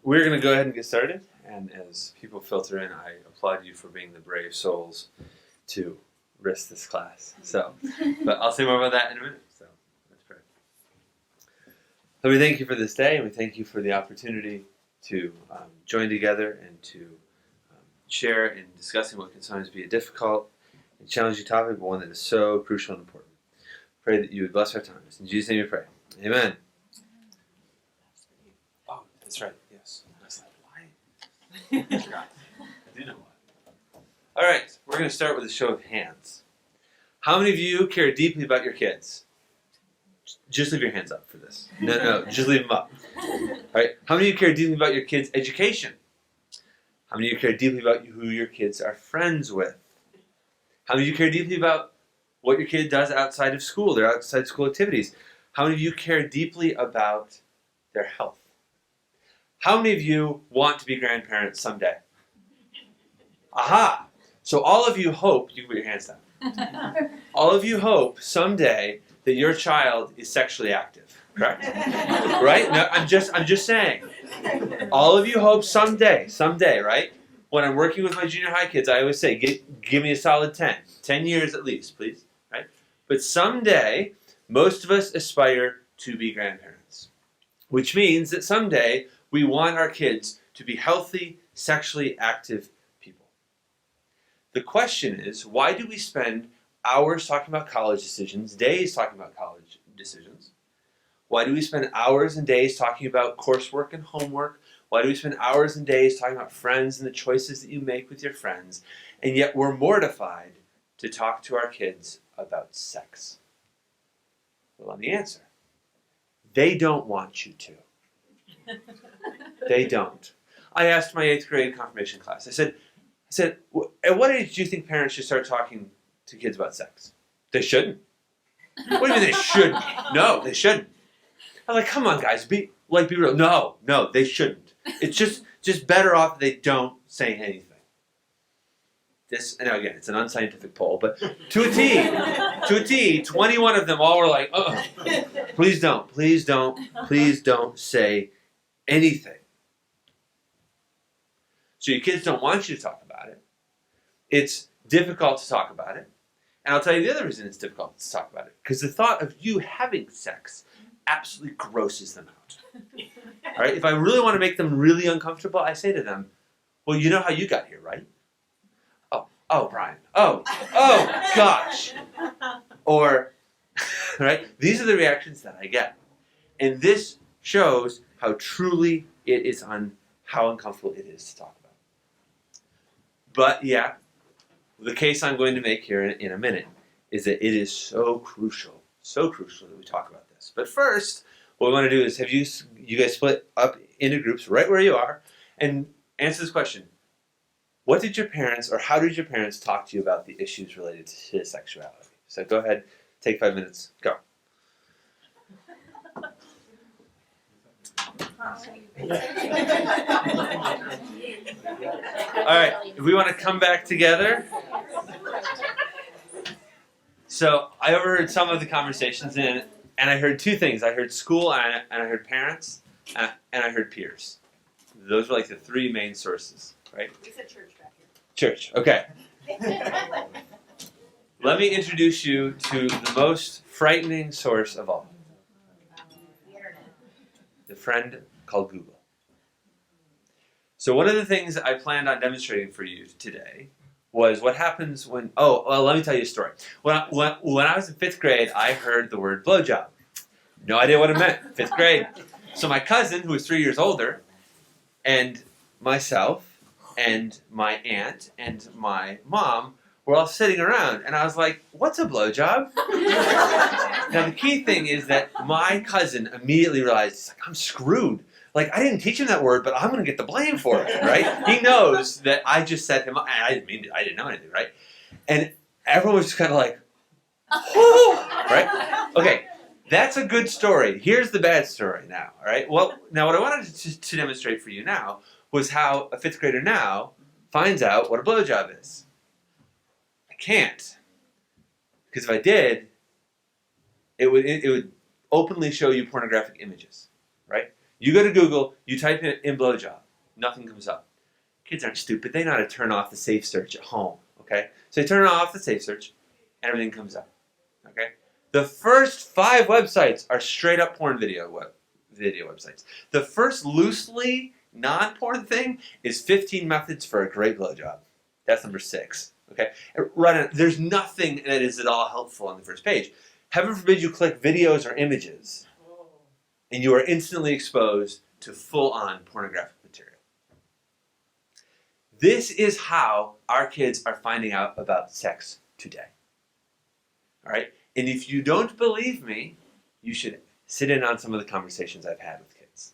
we're going to go ahead and get started. And as people filter in, I applaud you for being the brave souls to risk this class. But I'll say more about that in a minute. So let's pray. So we thank you for this day, and we thank you for the opportunity to join together and to share in discussing what can sometimes be a difficult and challenging topic, but one that is so crucial and important. Pray that you would bless our times. In Jesus' name we pray. Amen. Oh, that's right. Yes. I was like, why? I forgot. I do know why. All right. We're going to start with a show of hands. How many of you care deeply about your kids? Just leave your hands up for this. No. Just leave them up. All right. How many of you care deeply about your kids' education? How many of you care deeply about who your kids are friends with? How many of you care deeply about what your kid does outside of school, their outside school activities? How many of you care deeply about their health? How many of you want to be grandparents someday? Aha! So all of you hope, you can put your hands down. All of you hope someday that your child is sexually active, correct? Right? No, I'm just saying. All of you hope someday, right? When I'm working with my junior high kids, I always say, give me a solid 10. 10 years at least, please. Right? But someday, most of us aspire to be grandparents. Which means that someday, we want our kids to be healthy, sexually active people. The question is, why do we spend hours talking about college decisions, days talking about college decisions? Why do we spend hours and days talking about coursework and homework? Why do we spend hours and days talking about friends and the choices that you make with your friends? And yet we're mortified to talk to our kids about sex. Well, the answer. They don't want you to. They don't. I asked my 8th grade confirmation class. I said, at what age do you think parents should start talking to kids about sex? They shouldn't. What do you mean they shouldn't? No, they shouldn't. I was like, come on, guys, be real. No, they shouldn't. It's just better off if they don't say anything. This, and again, it's an unscientific poll, but to a T, 21 of them all were like, please don't say anything. So your kids don't want you to talk about it. It's difficult to talk about it. And I'll tell you the other reason it's difficult to talk about it. Because the thought of you having sex absolutely grosses them out. All right? If I really want to make them really uncomfortable, I say to them, well, you know how you got here, right? Oh, Brian. Oh, gosh. Or, right? These are the reactions that I get. And this shows how truly it is how uncomfortable it is to talk about. But yeah, the case I'm going to make here in a minute is that it is so crucial that we talk about this. But first, what we want to do is have you guys split up into groups right where you are and answer this question. What did your parents, or how did your parents talk to you about the issues related to sexuality? So go ahead, take 5 minutes, go. All right, if we want to come back together. So I overheard some of the conversations, and I heard two things. I heard school, and I heard parents, and I heard peers. Those were like the three main sources, right? We said church back here. Church, okay. Let me introduce you to the most frightening source of all. The internet. The friend called Google. So one of the things I planned on demonstrating for you today was what happens when... Oh, well, let me tell you a story. When I was in 5th grade, I heard the word blowjob. No idea what it meant, 5th grade. So my cousin, who was 3 years older, and myself, and my aunt, and my mom were all sitting around, and I was like, what's a blowjob? Now, the key thing is that my cousin immediately realized, he's like, I'm screwed. Like, I didn't teach him that word, but I'm going to get the blame for it, right? He knows that I just set him up, and I didn't mean to, I didn't know anything, right? And everyone was just kind of like, whoo, right? Okay, that's a good story. Here's the bad story now, all right? Well, now what I wanted to demonstrate for you now was how a 5th grader now finds out what a blowjob is. I can't. Because if I did, it would openly show you pornographic images, right? You go to Google, you type in blowjob, nothing comes up. Kids aren't stupid. They know how to turn off the safe search at home, okay? So they turn off the safe search, and everything comes up, okay? The first 5 websites are straight up porn video websites. The first loosely non-porn thing is 15 methods for a great blowjob. That's number 6, okay? There's nothing that is at all helpful on the first page. Heaven forbid you click videos or images, and you are instantly exposed to full-on pornographic material. This is how our kids are finding out about sex today. All right? And if you don't believe me, you should sit in on some of the conversations I've had with kids,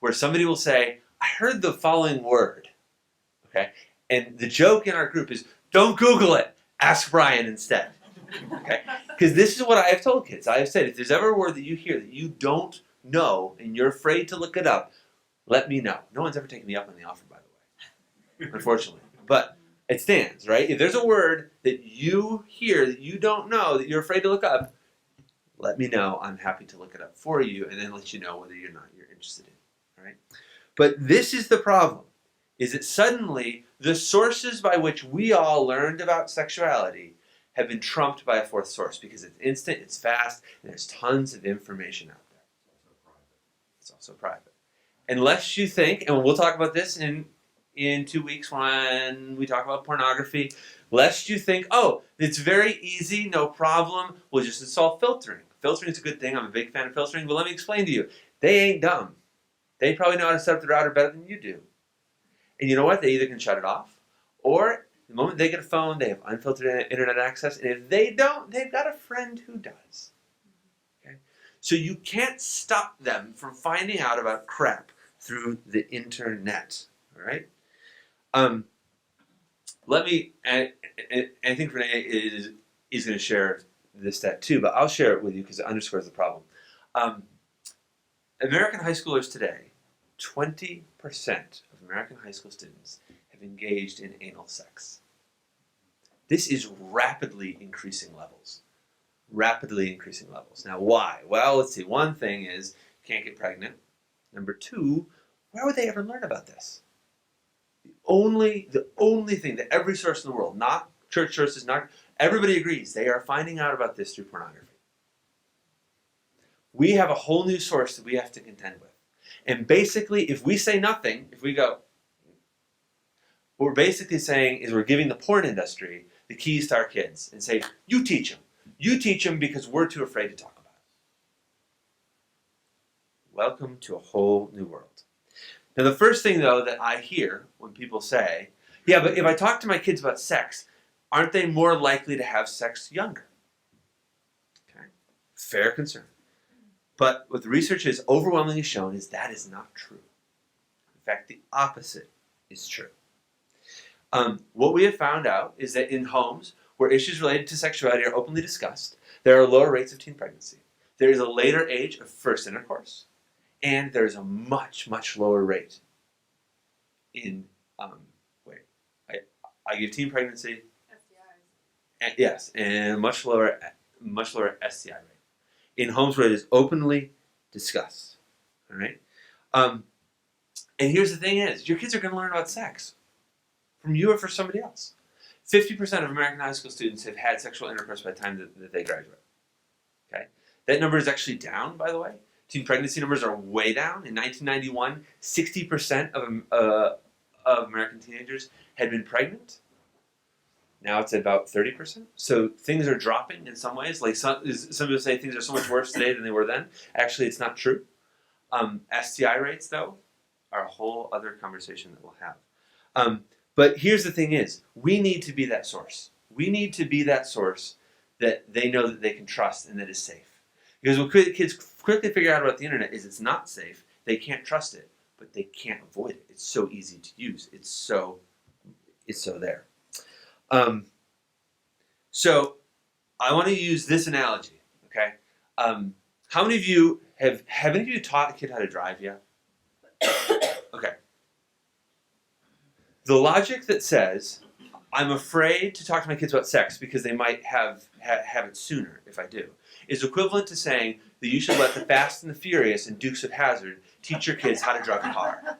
where somebody will say, I heard the following word, okay? And the joke in our group is, don't Google it, ask Brian instead, okay? Because this is what I have told kids. I have said, if there's ever a word that you hear that you don't know and you're afraid to look it up, let me know. No one's ever taken me up on the offer, by the way, unfortunately. But it stands, right? If there's a word that you hear that you don't know, that you're afraid to look up, let me know. I'm happy to look it up for you and then let you know whether you're interested in it, all right? But this is the problem, is that suddenly the sources by which we all learned about sexuality have been trumped by a 4th source because it's instant, it's fast, and there's tons of information out there. It's also private. Unless you think, and we'll talk about this in 2 weeks when we talk about pornography, lest you think, oh, it's very easy, no problem, we'll just install filtering. Filtering is a good thing, I'm a big fan of filtering, but let me explain to you, they ain't dumb. They probably know how to set up the router better than you do. And you know what? They either can shut it off, or the moment they get a phone, they have unfiltered internet access, and if they don't, they've got a friend who does. Okay? So you can't stop them from finding out about crap through the internet. All right? I think Renee is going to share this stat too, but I'll share it with you because it underscores the problem. American high schoolers today, 20% of American high school students have engaged in anal sex. This is rapidly increasing levels. Rapidly increasing levels. Now, why? Well, let's see. One thing is, you can't get pregnant. Number 2, where would they ever learn about this? The only thing that every source in the world, not church sources, not everybody agrees, they are finding out about this through pornography. We have a whole new source that we have to contend with. And basically, if we say nothing, if we go, what we're basically saying is we're giving the porn industry the keys to our kids and say, you teach them. You teach them because we're too afraid to talk about it. Welcome to a whole new world. Now, the first thing, though, that I hear when people say, yeah, but if I talk to my kids about sex, aren't they more likely to have sex younger? Okay, fair concern. But what the research has overwhelmingly shown is that is not true. In fact, the opposite is true. What we have found out is that in homes where issues related to sexuality are openly discussed, there are lower rates of teen pregnancy. There is a later age of first intercourse, and there is a much, much lower rate in, I give teen pregnancy. STIs. Yes, and much lower STI rate in homes where it is openly discussed. All right? And here's the thing is, your kids are going to learn about sex from you or for somebody else. 50% of American high school students have had sexual intercourse by the time that they graduate. Okay? That number is actually down, by the way. Teen pregnancy numbers are way down. In 1991, 60% of American teenagers had been pregnant. Now it's about 30%. So things are dropping in some ways. Like some people say things are so much worse today than they were then. Actually, it's not true. STI rates, though, are a whole other conversation that we'll have. But here's the thing is, we need to be that source. We need to be that source that they know that they can trust and that is safe. Because what kids quickly figure out about the internet is it's not safe. They can't trust it, but they can't avoid it. It's so easy to use. It's so there. So I want to use this analogy, okay? How many of you have any of you taught a kid how to drive yet? Okay. The logic that says, I'm afraid to talk to my kids about sex because they might have it sooner if I do, is equivalent to saying that you should let the Fast and the Furious and Dukes of Hazzard teach your kids how to drive a car.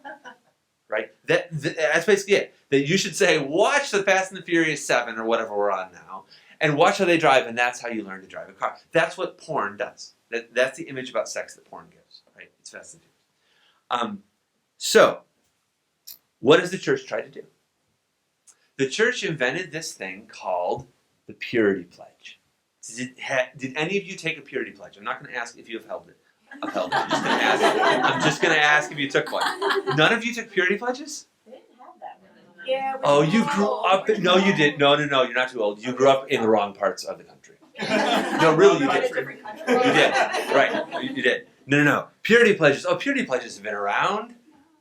Right? That's basically it. That you should say, watch the Fast and the Furious 7 or whatever we're on now, and watch how they drive, and that's how you learn to drive a car. That's what porn does. That's the image about sex that porn gives. Right? It's Fast and Furious. So, what does the church try to do? The church invented this thing called the purity pledge. Did any of you take a purity pledge? I'm not going to ask if you have held it. I'm just going to ask if you took one. None of you took purity pledges? They didn't have that one. Yeah. Oh, you grew up. No, you did. No, you're not too old. You grew up in the wrong parts of the country. No, really, you did. You did. Right. You did. No. Purity pledges. Oh, purity pledges have been around.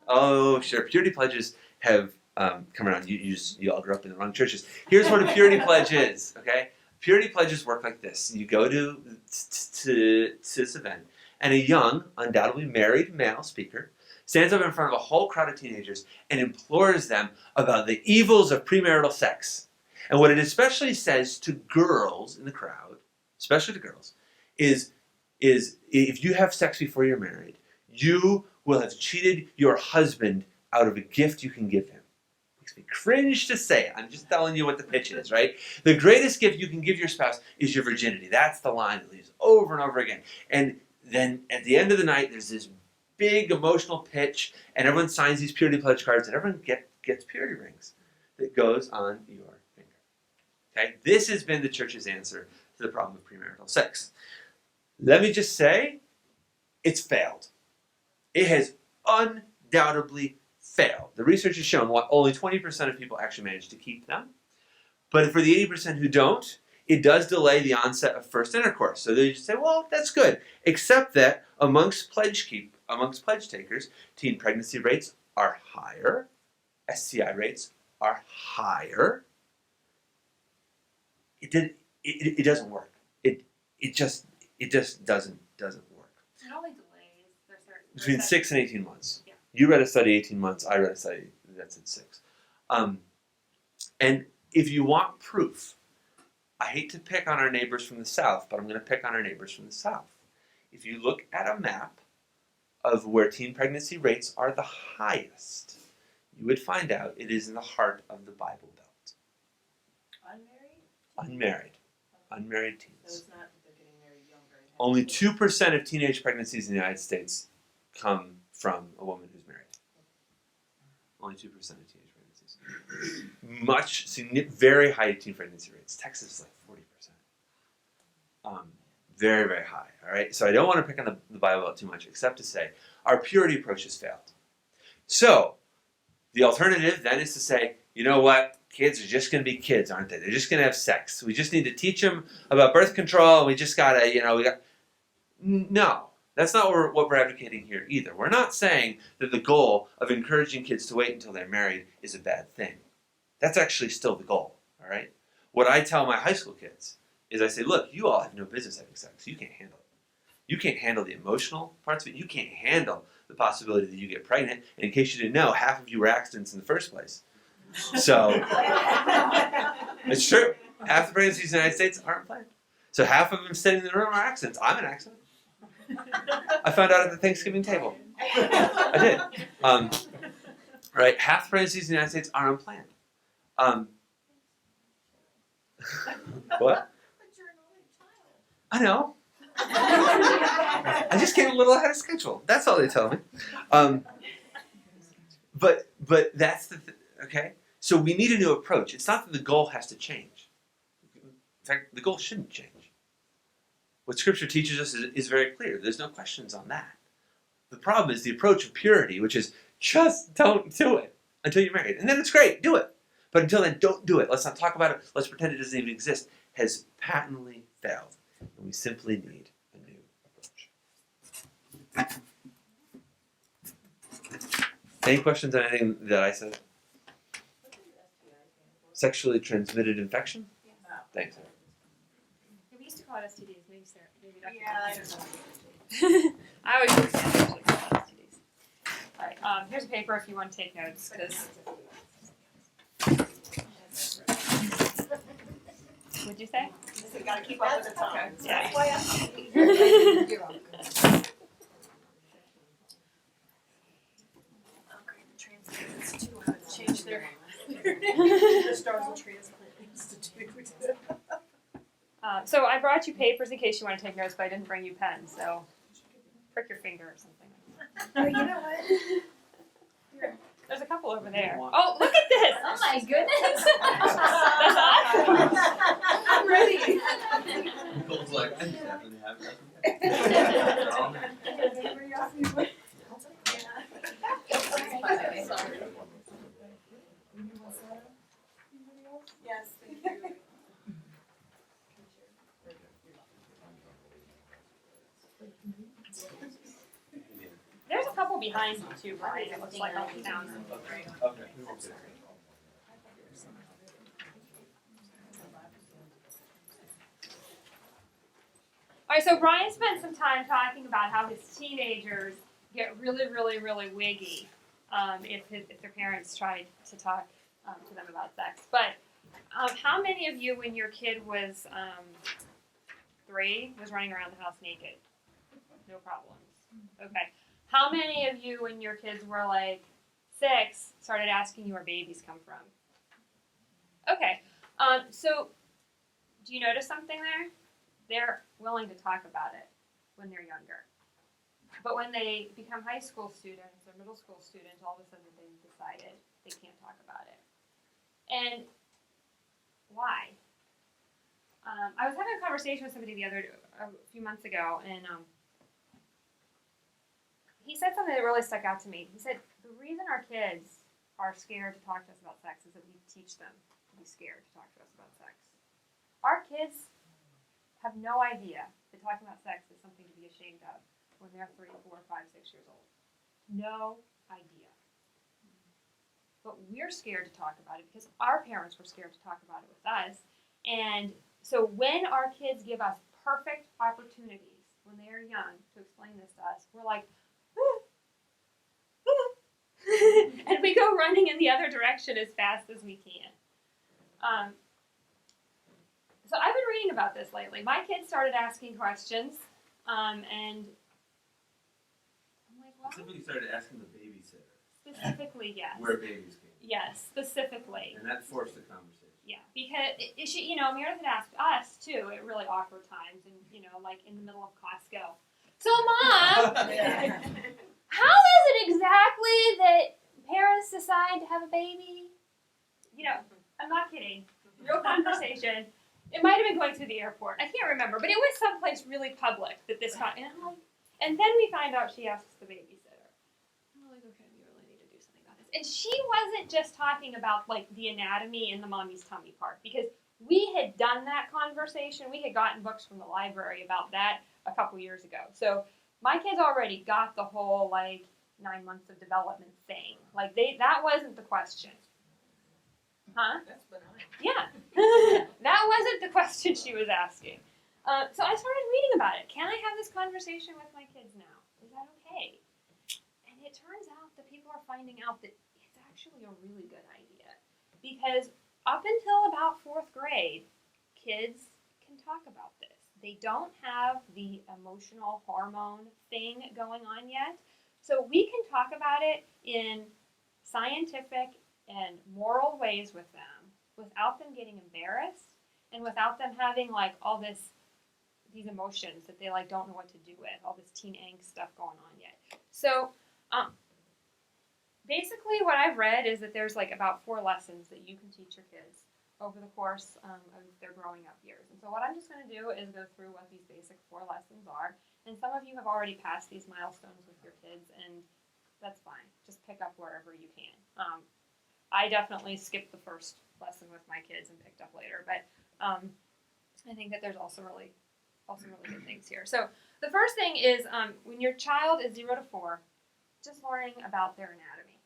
Oh, sure. Purity pledges have come around. You all grew up in the wrong churches. Here's what a purity pledge is. Okay. Purity pledges work like this. You go to this event, and a young, undoubtedly married male speaker stands up in front of a whole crowd of teenagers and implores them about the evils of premarital sex. And what it especially says to girls in the crowd, especially to girls, is if you have sex before you're married, you will have cheated your husband out of a gift you can give him. Makes me cringe to say it. I'm just telling you what the pitch is, right? The greatest gift you can give your spouse is your virginity. That's the line that leaves over and over again. And then at the end of the night, there's this big emotional pitch, and everyone signs these purity pledge cards, and everyone gets purity rings that goes on your finger. Okay? This has been the church's answer to the problem of premarital sex. Let me just say, it's failed. It has undoubtedly failed. The research has shown only 20% of people actually manage to keep them. But for the 80% who don't, it does delay the onset of first intercourse. So they just say, well, that's good. Except that amongst pledge takers, teen pregnancy rates are higher, STI rates are higher. It doesn't work. It just doesn't work. It only delays. Between 6 and 18 months. Yeah. You read a study 18 months. I read a study that said 6. And if you want proof, I hate to pick on our neighbors from the south, but I'm going to pick on our neighbors from the south. If you look at a map of where teen pregnancy rates are the highest, you would find out it is in the heart of the Bible Belt. Unmarried? Unmarried So teens. it's not that they're getting married younger. Only 2% of teenage pregnancies in the United States come from a woman who's married. Only 2% of teenage pregnancies. Very high teen pregnancy rates. Texas is like 40%. Very, very high. All right. So I don't want to pick on the Bible Belt too much, except to say our purity approach has failed. So the alternative then is to say, you know what? Kids are just going to be kids, aren't they? They're just going to have sex. We just need to teach them about birth control. And we just got to, No, that's not what we're advocating here either. We're not saying that the goal of encouraging kids to wait until they're married is a bad thing. That's actually still the goal, all right? What I tell my high school kids is I say, look, you all have no business having sex. You can't handle it. You can't handle the emotional parts of it. You can't handle the possibility that you get pregnant. And in case you didn't know, half of you were accidents in the first place. So, it's true. Half the pregnancies in the United States aren't planned. So half of them sitting in the room are accidents. I'm an accident. I found out at the Thanksgiving table. I did. Right? Half the pregnancies in the United States are unplanned. What? But you're an only child. I know. I just came a little ahead of schedule. That's all they tell me. But that's okay? So we need a new approach. It's not that the goal has to change. In fact, the goal shouldn't change. What Scripture teaches us is very clear. There's no questions on that. The problem is the approach of purity, which is just don't do it until you're married. And then it's great, do it. But until then, don't do it. Let's not talk about it. Let's pretend it doesn't even exist. Has patently failed. And we simply need a new approach. Any questions on anything that I said? Sexually transmitted infection? Thanks. We used to call it STDs. Maybe Dr. Yeah, I Thompson. don't know. I always used to actually call it STDs. All right. Here's a paper if you want to take notes, because. What'd you say? You gotta keep up with the times. Yeah. You're welcome. The Stars and Transplant Institute. So I brought you papers in case you want to take notes, but I didn't bring you pens, so prick your finger or something. Oh, you know what? There's a couple over there. Oh, look at this! Oh my goodness. That's awesome. I'm ready. Nicole's like, I just happen to have Yes, thank you. There's a couple behind you too, Brian. It looks like I'll be down. Okay. Alright, so Brian spent some time talking about how his teenagers get really, really, really wiggy if their parents tried to talk to them about sex. But how many of you, when your kid was 3, was running around the house naked? No problems. Okay. How many of you, when your kids were like 6, started asking you where babies come from? Okay. So, do you notice something there? They're willing to talk about it when they're younger. But when they become high school students or middle school students, all of a sudden they've decided they can't talk about it. And why? I was having a conversation with somebody a few months ago, and he said something that really stuck out to me. He said, the reason our kids are scared to talk to us about sex is that we teach them to be scared to talk to us about sex. Our kids have no idea that talking about sex is something to be ashamed of when they're 3, 4, 5, 6 years old. No idea. But we're scared to talk about it because our parents were scared to talk about it with us. And so when our kids give us perfect opportunities when they are young to explain this to us, we're like, and we go running in the other direction as fast as we can. So I've been reading about this lately. My kids started asking questions, and I'm like, well, Specifically started asking the babysitter specifically, yes. where babies came. Yes, specifically. And that forced the conversation. Yeah, because Meredith had asked us too at really awkward times, and like in the middle of Costco. So, Mom, how is it exactly that parents decide to have a baby? I'm not kidding. Real conversation. It might have been going through the airport. I can't remember, but it was someplace really public that this got. And I'm like, and then we find out she asks the babysitter. I'm like, okay, we really need to do something about this. And she wasn't just talking about like the anatomy and the mommy's tummy part, because we had done that conversation. We had gotten books from the library about that a couple years ago. So my kids already got the whole like 9 months of development thing. Like that wasn't the question. Huh? That's benign. Yeah. That wasn't the question she was asking. So I started reading about it. Can I have this conversation with my kids now? Is that okay? And it turns out that people are finding out that it's actually a really good idea. Because up until about 4th grade, kids can talk about this. They don't have the emotional hormone thing going on yet. So we can talk about it in scientific and moral ways with them without them getting embarrassed and without them having like all these emotions that they like don't know what to do with, all this teen angst stuff going on yet. So basically what I've read is that there's like about 4 lessons that you can teach your kids over the course of their growing up years. And so what I'm just going to do is go through what these basic 4 lessons are. And some of you have already passed these milestones with your kids, and that's fine. Just pick up wherever you can. I definitely skipped the first lesson with my kids and picked up later, but I think that there's also really good things here. So the first thing is when your child is 0 to 4, just learning about their anatomy.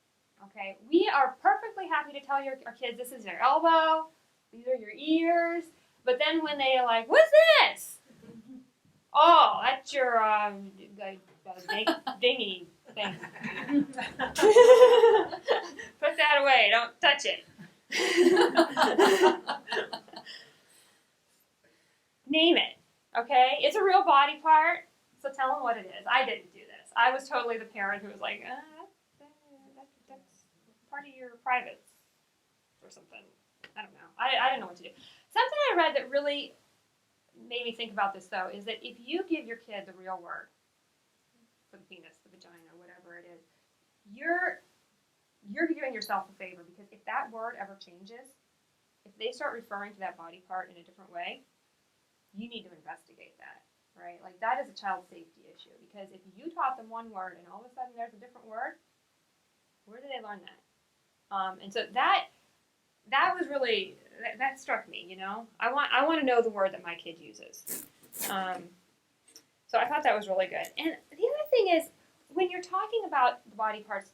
Okay, we are perfectly happy to tell our kids this is your elbow, these are your ears, but then when they are like, what's this? Oh, that's your dingy thing. Put that away. Don't touch it. Name it. Okay? It's a real body part, so tell them what it is. I didn't do this. I was totally the parent who was like, that's part of your privates. or something. I don't know. I didn't know what to do. Something I read that really made me think about this, though, is that if you give your kid the real word for the penis, the vagina, whatever it is, you're doing yourself a favor, because if that word ever changes, if they start referring to that body part in a different way, you need to investigate that, right? Like, that is a child safety issue, because if you taught them one word and all of a sudden there's a different word, where did they learn that? And so that was really, that struck me, you know? I want to know the word that my kid uses. So I thought that was really good. And the other thing is, when you're talking about the body parts,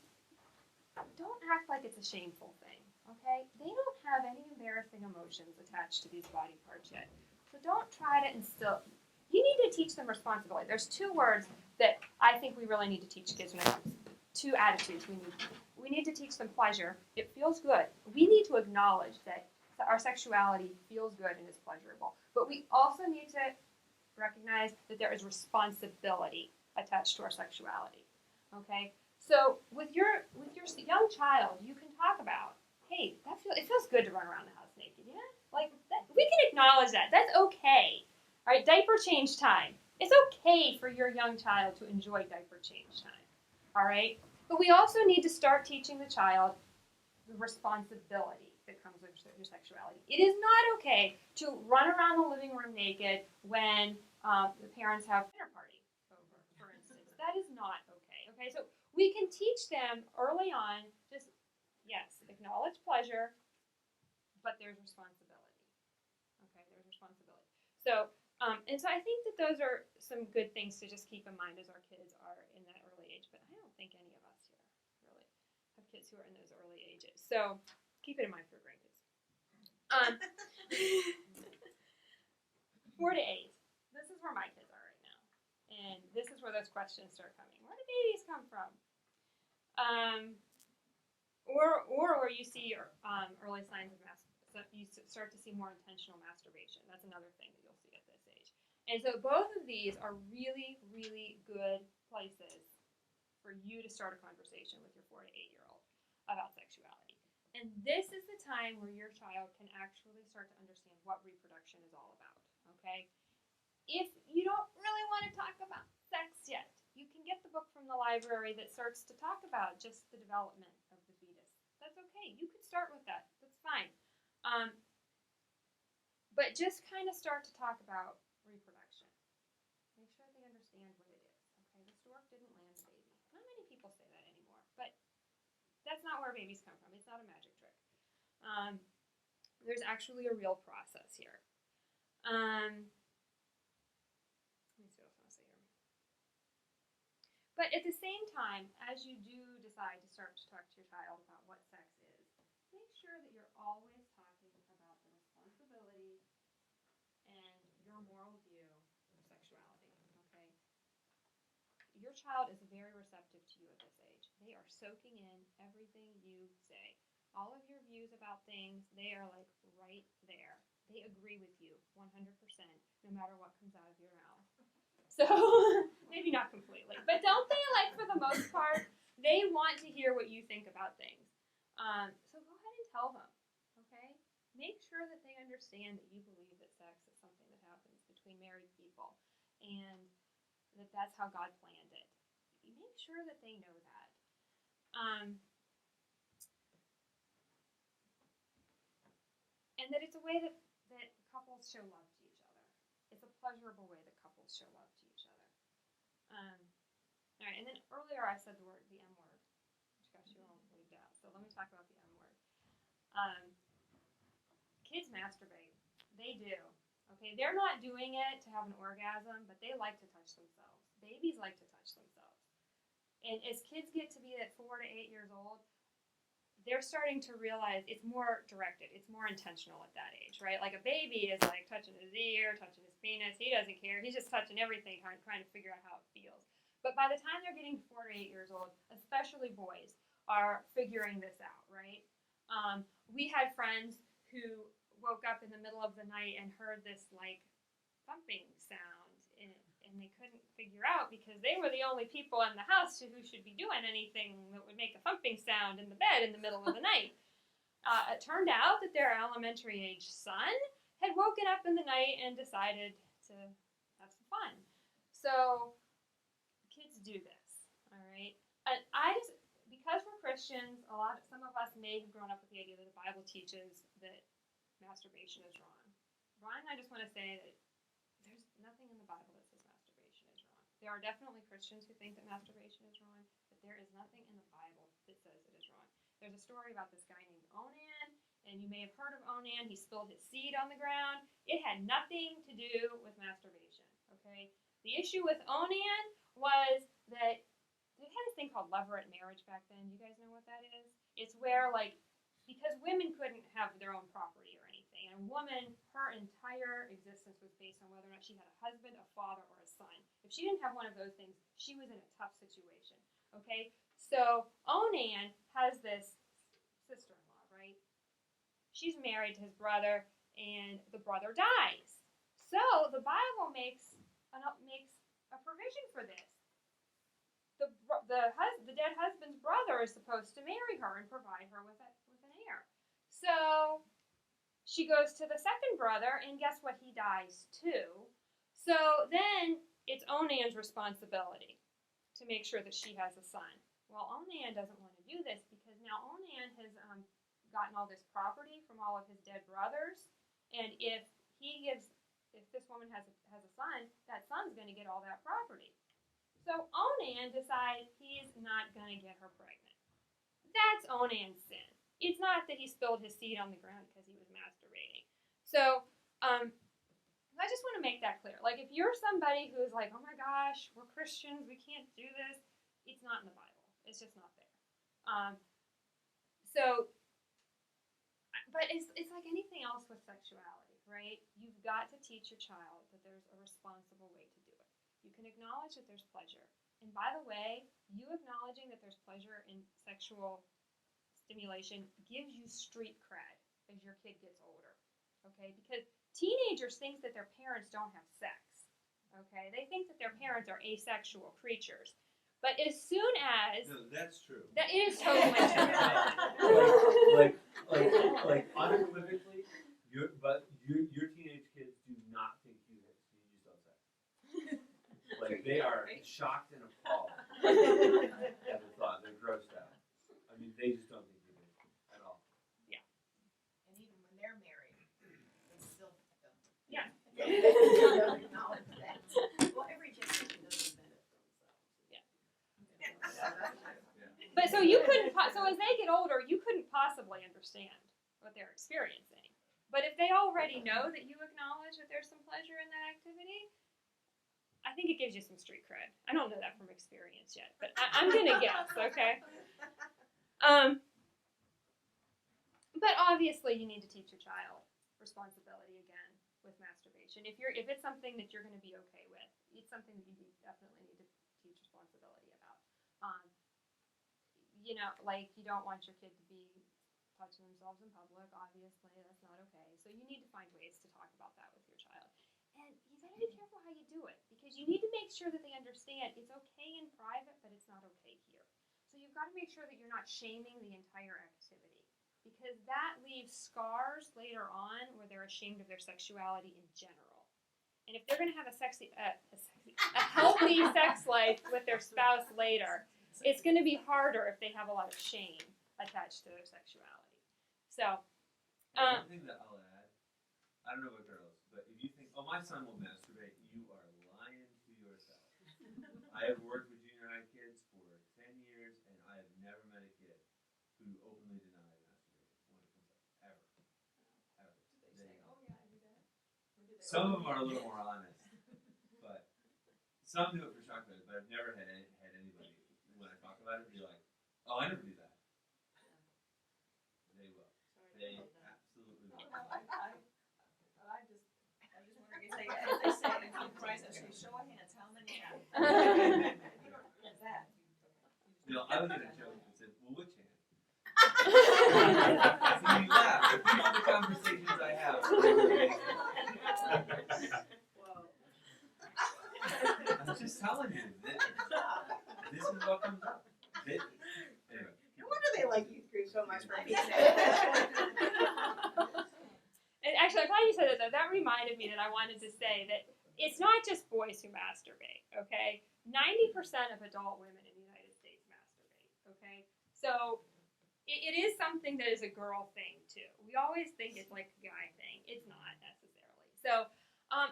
don't act like it's a shameful thing, okay? They don't have any embarrassing emotions attached to these body parts yet. So don't try to instill, you need to teach them responsibility. There's two words that I think we really need to teach kids when it comes, two attitudes we need. We need to teach them pleasure. It feels good. We need to acknowledge that our sexuality feels good and is pleasurable. But we also need to recognize that there is responsibility attached to our sexuality. Okay? So with your young child, you can talk about, hey, it feels good to run around the house naked, yeah? Like that, we can acknowledge that. That's okay. All right, diaper change time. It's okay for your young child to enjoy diaper change time. All right? But we also need to start teaching the child the responsibility that comes with your sexuality. It is not okay to run around the living room naked when the parents have dinner party over, for instance. That is not okay. Okay, so we can teach them early on, just, yes, acknowledge pleasure, but there's responsibility. Okay, there's responsibility. So, and so I think that those are some good things to just keep in mind as our kids are in that early age. But I don't think any of us here really have kids who are in those early ages. So keep it in mind for your grandkids. 4 to 8. This is where my kids are right now. And this is where those questions start coming. Where do babies come from? Or where you see early signs of so you start to see more intentional masturbation. That's another thing that you'll see at this age. And so both of these are really, really good places for you to start a conversation with your 4 to 8 year old about sexuality. And this is the time where your child can actually start to understand what reproduction is all about. Okay? If you don't really want to talk about sex yet, you can get the book from the library that starts to talk about just the development of the fetus. That's okay. You could start with that. That's fine. But just kind of start to talk about reproduction. Make sure they understand what it is. Okay, the stork didn't land a baby. Not many people say that anymore, but that's not where babies come from. It's not a magic trick. There's actually a real process here. Let me see what else I want to say here. But at the same time, as you do decide to start to talk to your child about what sex is, make sure that you're always talking about the responsibility and your moral view of sexuality, okay? Your child is very receptive to you at this age. They are soaking in everything you say. All of your views about things, they are like right there. They agree with you 100%, no matter what comes out of your mouth. So, maybe not completely, but don't they, like, for the most part, they want to hear what you think about things. So go ahead and tell them, okay? Make sure that they understand that you believe that sex is something that happens between married people and that that's how God planned it. Make sure that they know that. And that it's a way that couples show love to each other. It's a pleasurable way that couples show love to each other. All right, and then earlier I said the M word, which got you all bleeped out. So let me talk about the M word. Kids masturbate. They do. Okay, they're not doing it to have an orgasm, but they like to touch themselves. Babies like to touch themselves. And as kids get to be at 4 to 8 years old, they're starting to realize it's more directed. It's more intentional at that age, right? Like a baby is like touching his ear, touching his penis. He doesn't care. He's just touching everything, trying to figure out how it feels. But by the time they're getting 4 to 8 years old, especially boys, are figuring this out, right? We had friends who woke up in the middle of the night and heard this like thumping sound, and they couldn't figure out because they were the only people in the house who should be doing anything that would make a thumping sound in the bed in the middle of the night. it turned out that their elementary age son had woken up in the night and decided to have some fun. So kids do this, all right? And because we're Christians, some of us may have grown up with the idea that the Bible teaches that masturbation is wrong. Ron, I just want to say that there's nothing in the Bible that says masturbation is wrong. There are definitely Christians who think that masturbation is wrong, but there is nothing in the Bible that says it is wrong. There's a story about this guy named Onan, and you may have heard of Onan. He spilled his seed on the ground. It had nothing to do with masturbation, okay? The issue with Onan was that they had this thing called levirate marriage back then. You guys know what that is? It's where, like, because women couldn't have their own property or anything, and a woman, her entire existence was based on whether or not she had a husband, a father, or a son. If she didn't have one of those things, she was in a tough situation, okay? So Onan has this sister-in-law, right? She's married to his brother, and the brother dies. So the Bible makes a provision for this. The dead husband's brother is supposed to marry her and provide her with an heir. So she goes to the second brother, and guess what? He dies too. So then it's Onan's responsibility to make sure that she has a son. Well, Onan doesn't want to do this because now Onan has gotten all this property from all of his dead brothers, and if this woman has a son, that son's going to get all that property. So Onan decides he's not going to get her pregnant. That's Onan's sin. It's not that he spilled his seed on the ground because he was masturbating. So I just want to make that clear. Like, if you're somebody who's like, oh my gosh, we're Christians, we can't do this, it's not in the Bible. It's just not there. But it's like anything else with sexuality, right? You've got to teach your child that there's a responsible way to do it. You can acknowledge that there's pleasure. And by the way, you acknowledging that there's pleasure in sexual stimulation gives you street cred as your kid gets older, okay? Because teenagers think that their parents don't have sex, okay? They think that their parents are asexual creatures. But as soon as... No, that's true. That is totally true. like unequivocally, your teenage kids do not think you just don't sex. Like, they are shocked and appalled at the thought. They're grossed out. I mean, they just don't think you do at all. And even when they're married, they still don't. Yeah. They don't acknowledge that. Well, every generation doesn't benefit themselves. Yeah. Yeah. But so you couldn't, so as they get older, you couldn't possibly understand what they're experiencing. But if they already know that you acknowledge that there's some pleasure in that activity, I think it gives you some street cred. I don't know that from experience yet, but I'm going to guess, okay? But obviously you need to teach your child responsibility again with masturbation. If it's something that you're going to be okay with, it's something that you definitely need to teach responsibility about. Like, you don't want your kid to be touching themselves in public, obviously, that's not okay. So you need to find ways to talk about that with your child. And you gotta be careful how you do it, because you need to make sure that they understand it's okay in private, but it's not okay here. So you've got to make sure that you're not shaming the entire activity, because that leaves scars later on where they're ashamed of their sexuality in general. And if they're going to have a healthy sex life with their spouse later, it's going to be harder if they have a lot of shame attached to their sexuality. So, One thing that I'll add, I don't know about girls, but if you think, oh, my son will masturbate, you are lying to yourself. I have worked with junior high kids for 10 years, and I have never met a kid who openly denied masturbating when it comes up, ever. Do they say, oh yeah, I do that? Or do they Some of them are a little more honest, but some do it for shock value, but I've never had anybody, when I talk about it, be like, oh, I never do that. They will. They absolutely will. I just wondering if they say, if you price it, say, show of hands, how many have? You don't do that. No, I was going to joke and said, well, which hand? So you laugh. But these are the conversations I have. Whoa. I'm just telling you. This is what comes up. Anyway. No wonder they like youth group so much for being there. reminded me that I wanted to say that it's not just boys who masturbate, okay? 90% of adult women in the United States masturbate, okay? So it is something that is a girl thing, too. We always think it's like a guy thing. It's not necessarily. So,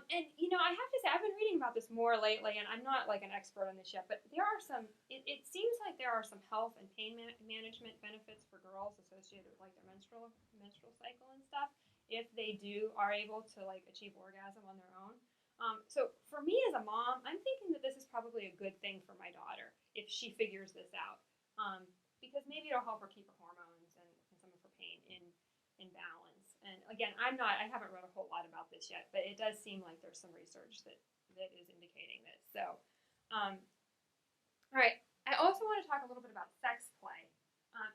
and, you know, I have to say, I've been reading about this more lately, and I'm not, like, an expert on this yet, but there are some, it seems like there are some health and pain management benefits for girls associated with, like, their menstrual cycle and stuff, if they are able to, like, achieve orgasm on their own. So for me as a mom, I'm thinking that this is probably a good thing for my daughter if she figures this out, because maybe it'll help her keep her hormones and some of her pain in balance. And again, I haven't read a whole lot about this yet, but it does seem like there's some research that is indicating this. So, all right. I also want to talk a little bit about sex play.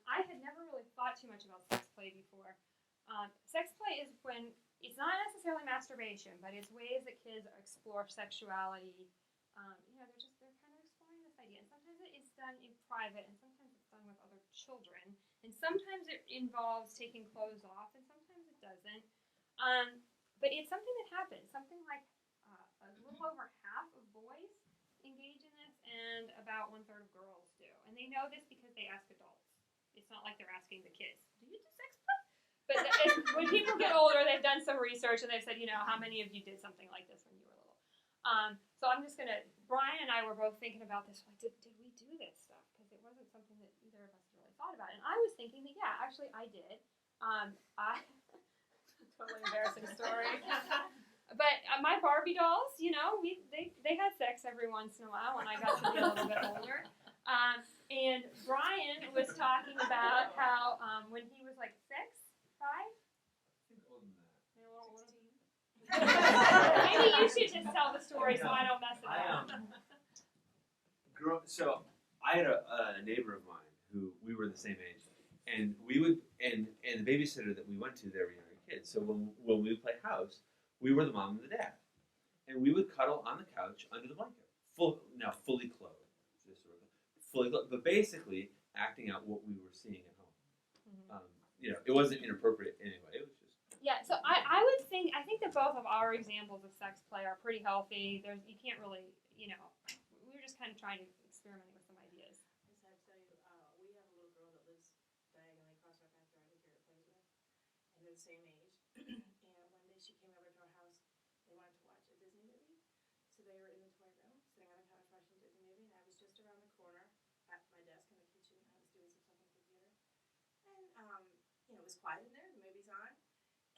I had never really thought too much about sex play before. Sex play is when it's not necessarily masturbation, but it's ways that kids explore sexuality. You know, they're kind of exploring this idea. And sometimes it is done in private, and sometimes it's done with other children. And sometimes it involves taking clothes off, and sometimes it doesn't. But it's something that happens. Something like a little over half of boys engage in this, and about 1/3 of girls do. And they know this because they ask adults. It's not like they're asking the kids, do you do sex play? But when people get older, they've done some research, and they've said, you know, how many of you did something like this when you were little? So I'm just going to, Brian and I were both thinking about this, like, did we do this stuff? Because it wasn't something that either of us had really thought about. And I was thinking that, yeah, actually I did. Totally embarrassing story. But my Barbie dolls, you know, they had sex every once in a while when I got to be a little bit older. And Brian was talking about how when he was like 6, 5? Maybe you should just tell the story so I don't mess it up. So I had a neighbor of mine who we were the same age, and we would and the babysitter that we went to, they were younger kids. So when we would play house, we were the mom and the dad, and we would cuddle on the couch under the blanket, fully clothed, but basically acting out what we were seeing at home. Mm-hmm. You know, it wasn't inappropriate anyway. It was just. Yeah, so I think that both of our examples of sex play are pretty healthy. You can't really, you know, we were just kind of trying to experiment with some ideas. I just have to tell you, we have a little girl that lives diagonally across our backyard that Garrett plays with, and they're the same age. And one day she came over to our house. They wanted to watch a Disney movie, so they were in the toy room, sitting on the couch watching a Disney movie, and I was just around the corner at my desk in the kitchen. I was doing some stuff on the computer, and you know, it was quiet in there. The movie's on.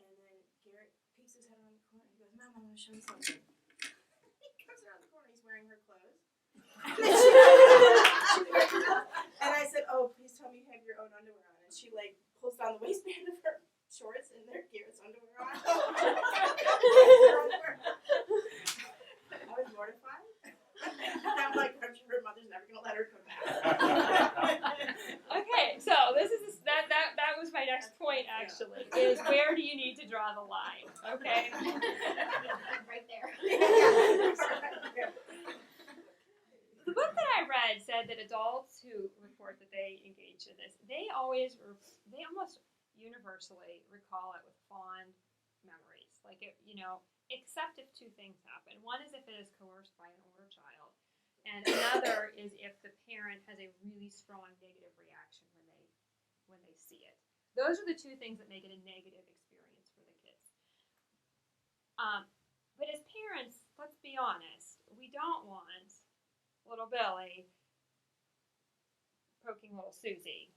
And then Garrett peeks his head around the corner and he goes, Mom, I want to show you something. He comes around the corner, he's wearing her clothes. And I said, oh, please tell me you have your own underwear on. And she like pulls down the waistband of her shorts and there Garrett's underwear on. I was mortified. And I'm like, I'm sure her mother's never going to let her come back. Okay, so this is that was my next point actually, is where do you need to draw the line, okay? Right there. The book that I read said that adults who report that they engage in this, they almost universally recall it with fond memories. Like, it, you know, except if two things happen. One is if it is coerced by an older child, and another is if the parent has a really strong negative reaction when they see it. Those are the two things that make it a negative experience for the kids. But as parents, let's be honest, we don't want little Billy poking little Susie.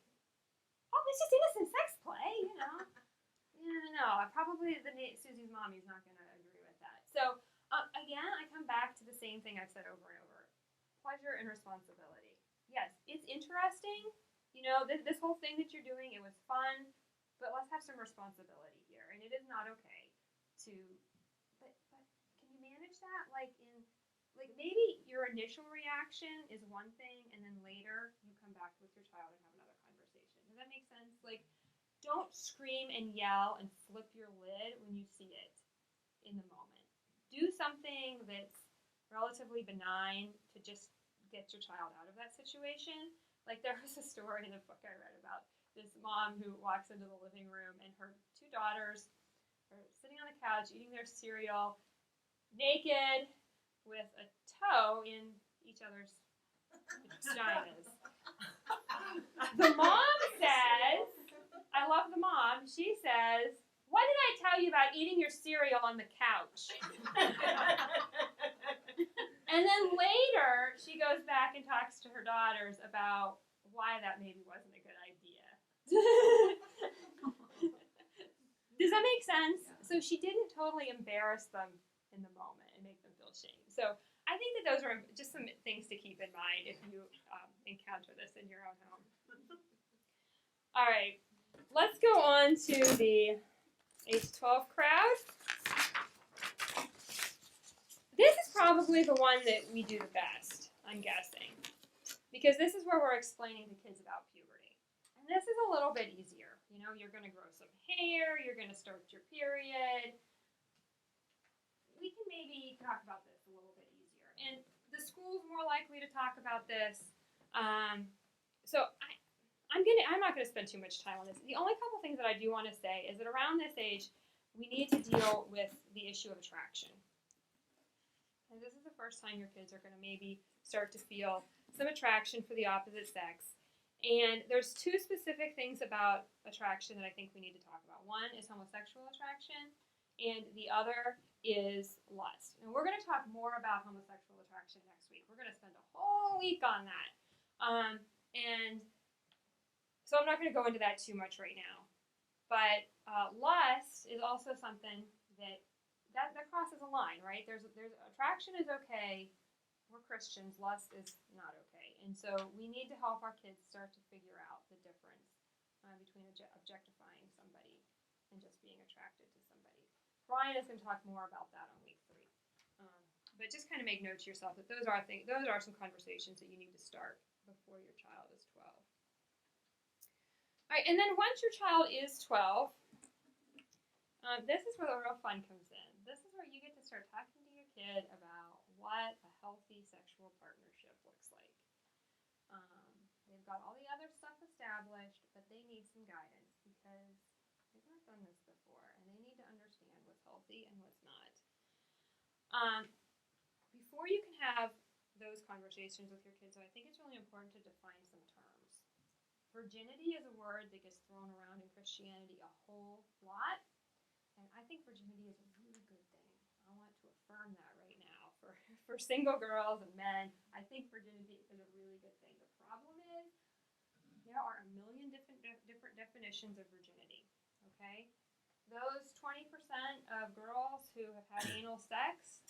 Oh, it's just innocent sex play, you know. No, probably Susie's mommy's not going to agree with that. So, again, I come back to the same thing I've said over and over. Pleasure and responsibility. Yes, it's interesting. You know, this whole thing that you're doing, it was fun, but let's have some responsibility here. And it is not okay to, but can you manage that? Like maybe your initial reaction is one thing, and then later you come back with your child and have another conversation. Does that make sense? Like, don't scream and yell and flip your lid when you see it in the moment. Do something that's relatively benign to just get your child out of that situation. Like, there was a story in a book I read about this mom who walks into the living room, and her two daughters are sitting on the couch eating their cereal, naked, with a toe in each other's vaginas. The mom says, I love the mom, she says, what did I tell you about eating your cereal on the couch? And then later, she goes back and talks to her daughters about why that maybe wasn't a good idea. Does that make sense? Yeah. So she didn't totally embarrass them in the moment and make them feel shame. So I think that those are just some things to keep in mind if you encounter this in your own home. All right, let's go on to the age 12 crowd. This is probably the one that we do the best, I'm guessing, because this is where we're explaining to kids about puberty. And this is a little bit easier. You know, you're going to grow some hair, you're going to start your period. We can maybe talk about this a little bit easier. And the school's more likely to talk about this. I'm not going to spend too much time on this. The only couple things that I do want to say is that around this age, we need to deal with the issue of attraction. And this is the first time your kids are going to maybe start to feel some attraction for the opposite sex. And there's two specific things about attraction that I think we need to talk about. One is homosexual attraction, and the other is lust. And we're going to talk more about homosexual attraction next week. We're going to spend a whole week on that. And so I'm not going to go into that too much right now. But lust is also something that crosses a line, right? There's attraction is okay. We're Christians. Lust is not okay. And so we need to help our kids start to figure out the difference between objectifying somebody and just being attracted to somebody. Brian is going to talk more about that on week 3. But just kind of make note to yourself that those are some conversations that you need to start before your child is 12. All right, and then once your child is 12, this is where the real fun comes in. This is where you get to start talking to your kid about what a healthy sexual partnership looks like. They've got all the other stuff established, but they need some guidance because they've not done this before, and they need to understand what's healthy and what's not. Before you can have those conversations with your kids, I think it's really important to define some terms. Virginity is a word that gets thrown around in Christianity a whole lot, and I think virginity is a really good thing. I want to affirm that right now for single girls and men. I think virginity is a really good thing. The problem is there are a million different definitions of virginity. Okay, those 20% of girls who have had anal sex,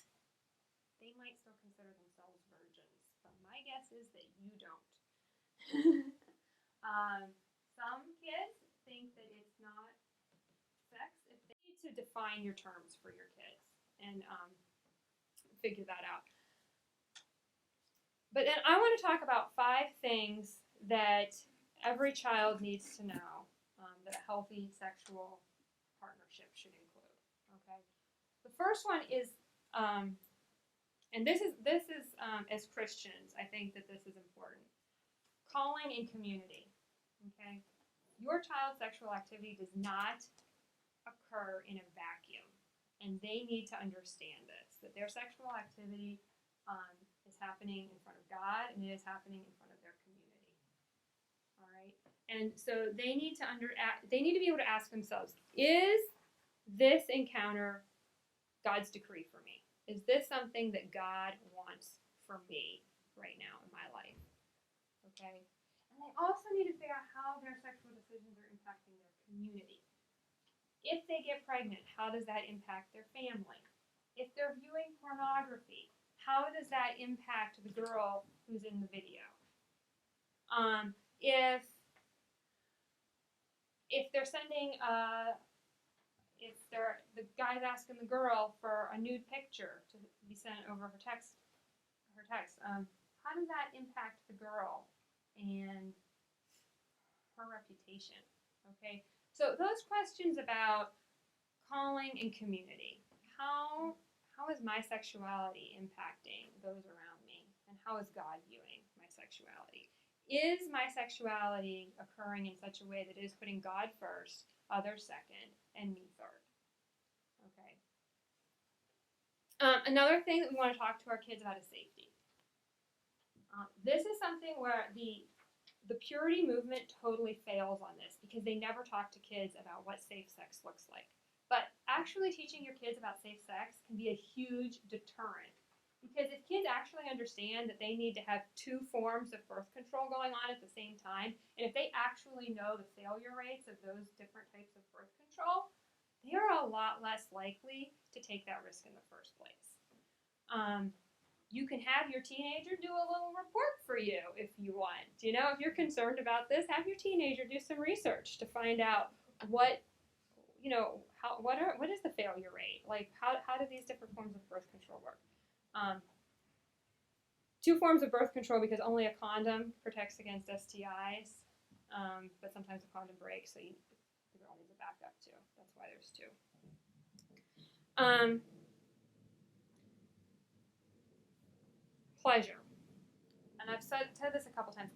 they might still consider themselves virgins, but my guess is that you don't. Some kids think that it's not sex. If they need to define your terms for your kids and figure that out. But then I want to talk about 5 things that every child needs to know that a healthy sexual partnership should include. Okay. The first one is, and this is as Christians, I think that this is important. Calling in community. Okay. Your child's sexual activity does not occur in a vacuum, and they need to understand this, that their sexual activity is happening in front of God, and it is happening in front of their community. All right, and so they need to be able to ask themselves: is this encounter God's decree for me? Is this something that God wants for me right now in my life? Okay. And they also need to figure out how their sexual decisions are impacting their community. If they get pregnant, how does that impact their family? If they're viewing pornography, how does that impact the girl who's in the video? If they're sending the guy's asking the girl for a nude picture to be sent over her text, how does that impact the girl and her reputation? Okay, so those questions about calling and community. How is my sexuality impacting those around me? And how is God viewing my sexuality? Is my sexuality occurring in such a way that it is putting God first, others second, and me third? Another thing that we want to talk to our kids about is safety. This is something where the purity movement totally fails on this because they never talk to kids about what safe sex looks like. But actually teaching your kids about safe sex can be a huge deterrent. Because if kids actually understand that they need to have 2 forms of birth control going on at the same time, and if they actually know the failure rates of those different types of birth control, they are a lot less likely to take that risk in the first place. You can have your teenager do a little report for you if you want. If you're concerned about this, have your teenager do some research to find out what is the failure rate? Like how do these different forms of birth control work? 2 forms of birth control because only a condom protects against STIs, but sometimes the condom breaks, so the girl needs a backup too. That's why there's 2. Pleasure, and I've said this a couple times.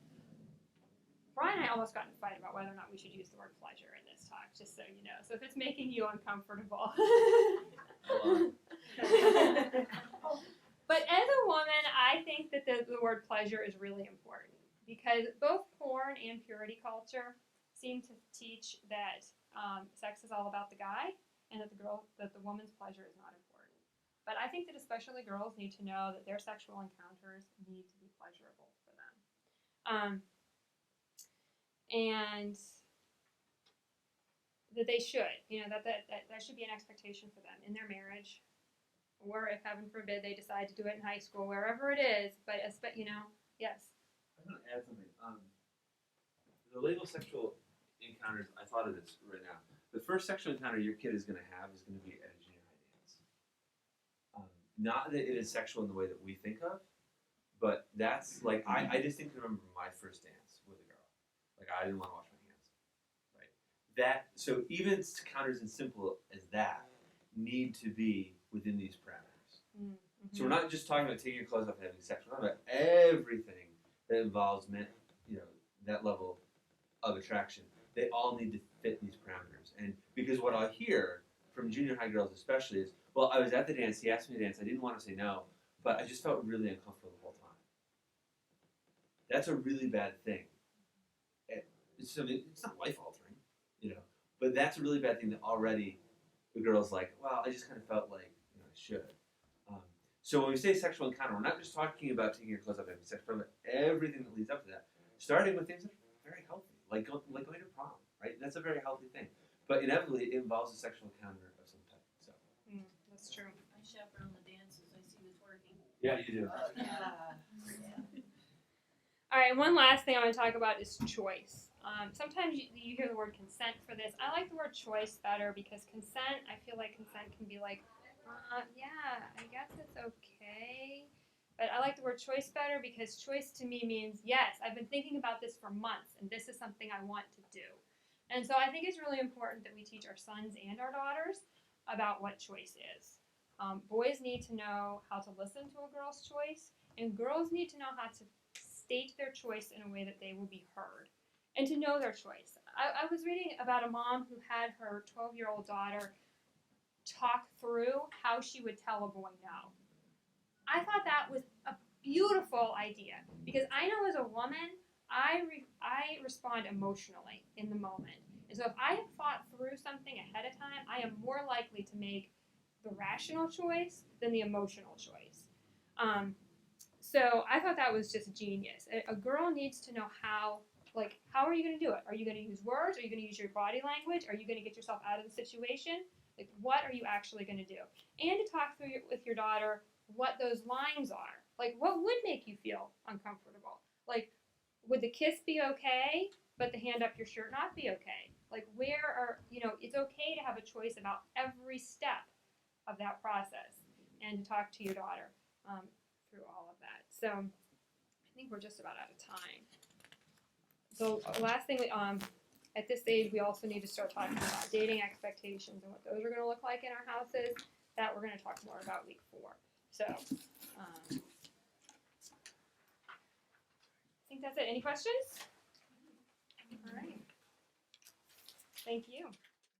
Brian and I almost got in a fight about whether or not we should use the word pleasure in this talk, just so you know. So if it's making you uncomfortable. But as a woman, I think that the word pleasure is really important because both porn and purity culture seem to teach that sex is all about the guy and that the woman's pleasure is not important. But I think that especially girls need to know that their sexual encounters need to be pleasurable for them. And that they should, that should be an expectation for them in their marriage, or if heaven forbid they decide to do it in high school, wherever it is. But yes. I'm going to add something. The label sexual encounters, I thought of this right now. The first sexual encounter your kid is going to have is going to be at a junior high dance. Not that it is sexual in the way that we think of, but that's like, I distinctly remember my first dance with a girl. Like, I didn't want to wash my hands, right? So even encounters as simple as that need to be within these parameters. Mm-hmm. So we're not just talking about taking your clothes off and having sex. We're talking about everything that involves that level of attraction. They all need to fit these parameters. And because what I hear from junior high girls especially is, well, I was at the dance, he asked me to dance, I didn't want to say no, but I just felt really uncomfortable the whole time. That's a really bad thing. It's not life-altering, but that's a really bad thing that already the girl's like, well, I just kind of felt like I should. So when we say sexual encounter, we're not just talking about taking your clothes off and having sex, but everything that leads up to that. Starting with things that are very healthy, like going to prom, right? That's a very healthy thing. But inevitably, it involves a sexual encounter of some type. So. That's true. I chaperone the dances. I see the twerking. Yeah, you do. All right, one last thing I want to talk about is choice. Sometimes you hear the word consent for this. I like the word choice better because consent, I feel like consent can be like, yeah, I guess it's okay. But I like the word choice better because choice to me means, yes, I've been thinking about this for months and this is something I want to do. And so I think it's really important that we teach our sons and our daughters about what choice is. Boys need to know how to listen to a girl's choice, and girls need to know how to state their choice in a way that they will be heard, and to know their choice. I was reading about a mom who had her 12-year-old daughter talk through how she would tell a boy no. I thought that was a beautiful idea, because I know as a woman, I respond emotionally in the moment. And so if I have thought through something ahead of time, I am more likely to make the rational choice than the emotional choice. So I thought that was just genius. A girl needs to know how are you going to do it? Are you going to use words? Are you going to use your body language? Are you going to get yourself out of the situation? Like, what are you actually going to do? And to talk through with your daughter what those lines are. Like, what would make you feel uncomfortable? Like, would the kiss be okay, but the hand up your shirt not be okay? Like, it's okay to have a choice about every step of that process and to talk to your daughter through all of that. So I think we're just about out of time. So last thing, at this age, we also need to start talking about dating expectations and what those are going to look like in our houses. That we're going to talk more about week 4. So I think that's it. Any questions? All right. Thank you.